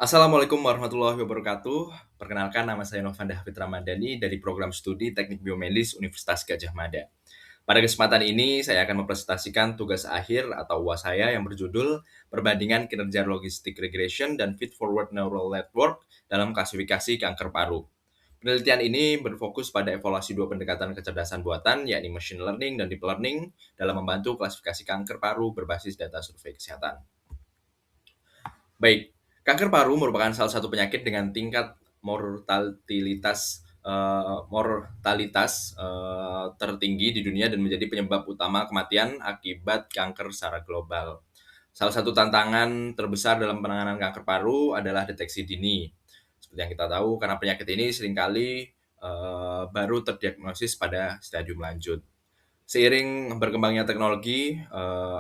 Assalamualaikum warahmatullahi wabarakatuh. Perkenalkan nama saya Novan David Ramadhani dari Program Studi Teknik Biomedis Universitas Gadjah Mada. Pada kesempatan ini saya akan mempresentasikan tugas akhir atau UAS saya yang berjudul Perbandingan Kinerja Logistic Regression dan Feed Forward Neural Network dalam klasifikasi kanker paru. Penelitian ini berfokus pada evaluasi dua pendekatan kecerdasan buatan, yakni machine learning dan deep learning, dalam membantu klasifikasi kanker paru berbasis data survei kesehatan. Baik, kanker paru merupakan salah satu penyakit dengan tingkat mortalitas tertinggi di dunia dan menjadi penyebab utama kematian akibat kanker secara global. Salah satu tantangan terbesar dalam penanganan kanker paru adalah deteksi dini. Seperti yang kita tahu, karena penyakit ini seringkali baru terdiagnosis pada stadium lanjut. Seiring berkembangnya teknologi,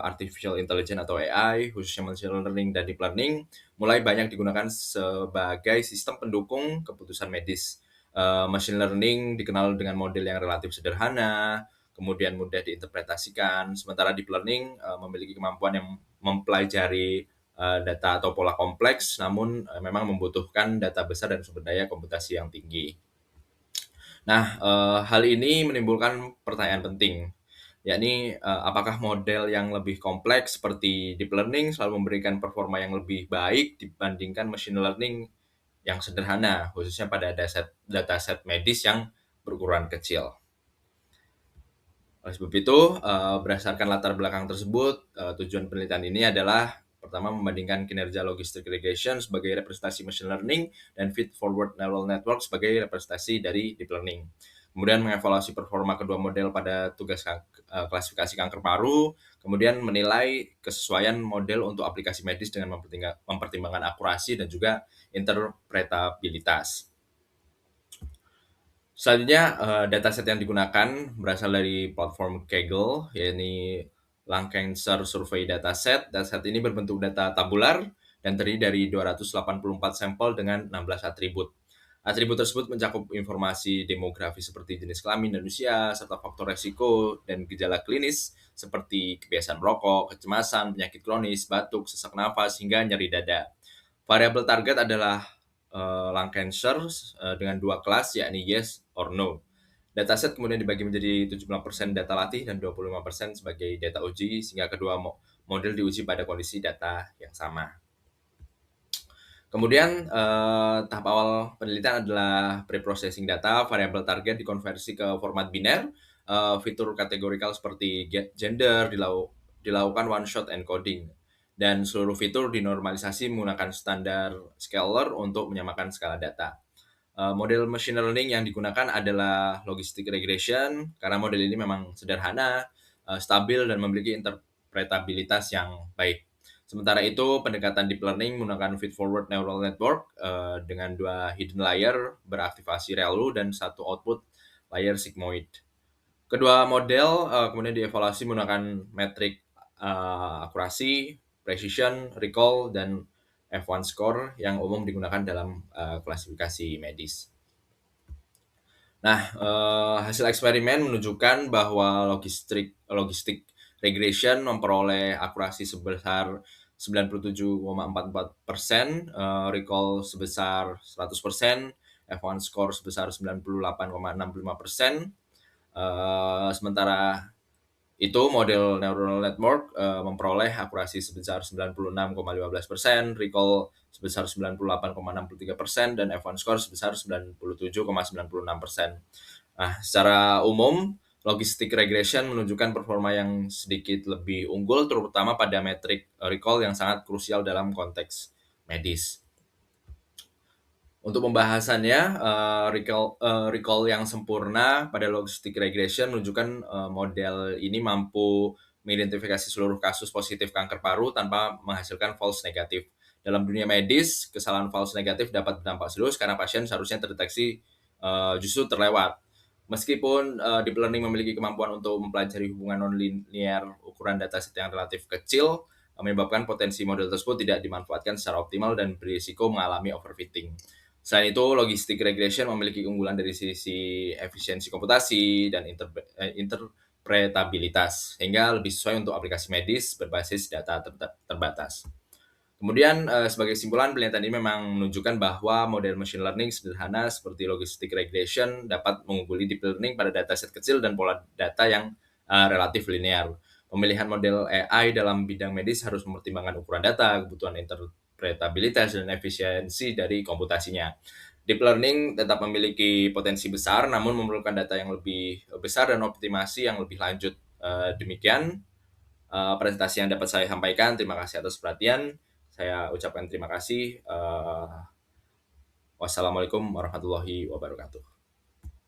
artificial intelligence atau AI, khususnya machine learning dan deep learning, mulai banyak digunakan sebagai sistem pendukung keputusan medis. Machine learning dikenal dengan model yang relatif sederhana, kemudian mudah diinterpretasikan, sementara deep learning memiliki kemampuan yang mempelajari data atau pola kompleks, namun memang membutuhkan data besar dan sumber daya komputasi yang tinggi. Nah, hal ini menimbulkan pertanyaan penting, yakni apakah model yang lebih kompleks seperti deep learning selalu memberikan performa yang lebih baik dibandingkan machine learning yang sederhana, khususnya pada dataset medis yang berukuran kecil. Oleh sebab itu, berdasarkan latar belakang tersebut, tujuan penelitian ini adalah pertama membandingkan kinerja logistic regression sebagai representasi machine learning dan feed forward neural network sebagai representasi dari deep learning. Kemudian mengevaluasi performa kedua model pada tugas klasifikasi kanker paru, kemudian menilai kesesuaian model untuk aplikasi medis dengan mempertimbangkan akurasi dan juga interpretabilitas. Selanjutnya, dataset yang digunakan berasal dari platform Kaggle, yakni Lung Cancer Survey Dataset. Dataset ini berbentuk data tabular dan terdiri dari 284 sampel dengan 16 atribut. Atribut tersebut mencakup informasi demografi seperti jenis kelamin dan usia, serta faktor resiko dan gejala klinis seperti kebiasaan merokok, kecemasan, penyakit kronis, batuk, sesak nafas, hingga nyeri dada. Variabel target adalah lung cancer dengan dua kelas, yakni yes or no. Dataset kemudian dibagi menjadi 75% data latih dan 25% sebagai data uji, sehingga kedua model diuji pada kondisi data yang sama. Kemudian tahap awal penelitian adalah pre-processing data, variabel target dikonversi ke format biner, fitur kategorikal seperti gender dilakukan one-shot encoding, dan seluruh fitur dinormalisasi menggunakan standar scaler untuk menyamakan skala data. Model machine learning yang digunakan adalah logistic regression, karena model ini memang sederhana, stabil, dan memiliki interpretabilitas yang baik. Sementara itu, pendekatan deep learning menggunakan feed-forward neural network dengan dua hidden layer beraktivasi ReLU dan satu output layer sigmoid. Kedua model kemudian dievaluasi menggunakan metrik akurasi, precision, recall, dan F1 score yang umum digunakan dalam klasifikasi medis. Nah, hasil eksperimen menunjukkan bahwa logistic regression memperoleh akurasi sebesar 97,44%, recall sebesar 100%, F1 score sebesar 98,65%. Sementara itu model neural network memperoleh akurasi sebesar 96,15%, recall sebesar 98,63%, dan F1 score sebesar 97,96%. Nah, secara umum, logistic regression menunjukkan performa yang sedikit lebih unggul, terutama pada metrik recall yang sangat krusial dalam konteks medis. Untuk pembahasannya, recall yang sempurna pada logistic regression menunjukkan model ini mampu mengidentifikasi seluruh kasus positif kanker paru tanpa menghasilkan false negatif. Dalam dunia medis, kesalahan false negatif dapat berdampak serius karena pasien seharusnya terdeteksi justru terlewat. Meskipun deep learning memiliki kemampuan untuk mempelajari hubungan nonlinear ukuran dataset yang relatif kecil, menyebabkan potensi model tersebut tidak dimanfaatkan secara optimal dan berisiko mengalami overfitting. Selain itu, logistic regression memiliki keunggulan dari sisi efisiensi komputasi dan interpretabilitas, sehingga lebih sesuai untuk aplikasi medis berbasis data terbatas. Kemudian, sebagai kesimpulan, penelitian ini memang menunjukkan bahwa model machine learning sederhana seperti logistic regression dapat mengungguli deep learning pada dataset kecil dan pola data yang, relatif linear. Pemilihan model AI dalam bidang medis harus mempertimbangkan ukuran data, kebutuhan interpretabilitas, dan efisiensi dari komputasinya. Deep learning tetap memiliki potensi besar, namun memerlukan data yang lebih besar dan optimasi yang lebih lanjut. Demikian presentasi yang dapat saya sampaikan. Terima kasih atas perhatian. Saya ucapkan terima kasih. Wassalamualaikum warahmatullahi wabarakatuh.